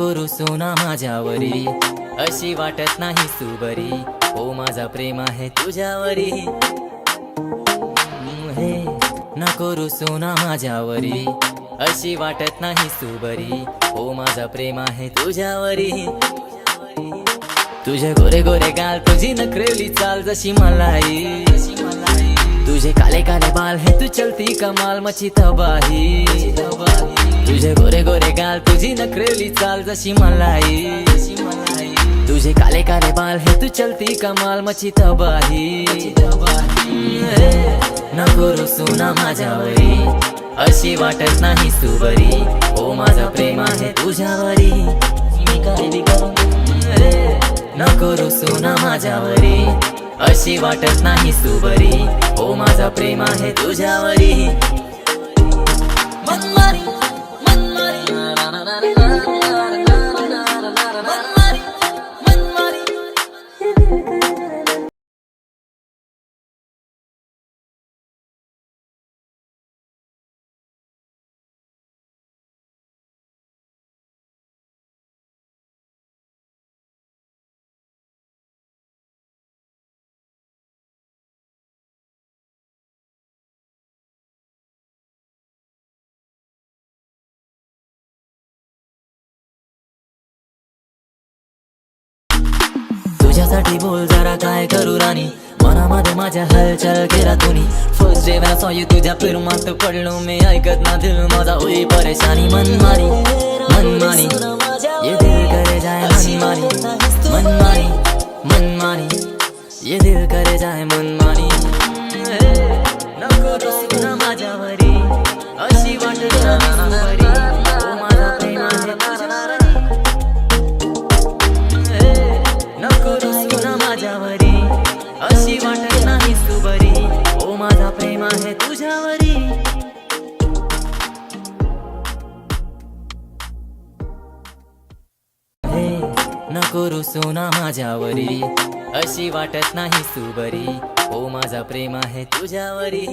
नको रुसू ना माझ्यावरी, अशी वाटत नाही तू बरी, ओ माझा प्रेम आहे तुझ्यावरी। हे नको रुसू ना माझ्यावरी, अशी वाटत नाही तू बरी, ओ माझा प्रेम आहे तुझ्यावरी। तुझे गोरे गोरे गाल, तुझी नखरेली चाल जशी मलाई, तुझे काले काले बाल है तू चलती कमाल मची तबाही। तुझे गोरे गोरे गाल, तुझी नखरेली चाल जशी मलाई, तुझे काले काले बाल है तू चलती कमाल मची तबाही। नको रुसू ना माझ्यावरी, अशी वाटत नाही तू बरी, ओ माझा प्रेम आहे तुझ्यावरी। मी काय बी करू, नको रुसू ना माझ्यावरी, अशी वाटत नाही तू बरी, ओ माझा प्रेम आहे तुझ्यावरी। मनमारी मनमारी मनमारी मनमारी। तुझ्यासाठी बोल जरा काय करू राणी, मनामध्ये माझ्या हलचल केला तुम्ही। First day when I saw you तुझ्या प्रेमात पडलो मी, ऐकत ना दिल माझा होई परेशानी। मनमारी मनमारी ये दिल करे जाए मनमारी, मनमारी मनमारी ये दिल करे जाए मनमारी। नको रुसू ना माझ्यावरी, अशी वाटत नाही तू बरी, ओ माझा प्रेम आहे तुझ्यावरी। नको रुसू ना माझ्यावरी, अशी वाटत नाही तू बरी, ओ माझा प्रेम आहे तुझ्यावरी। हे नको रुसू ना माझ्यावरी, अशी वाटत नाही तू बरी, ओ माझा प्रेम आहे तुझ्यावरी।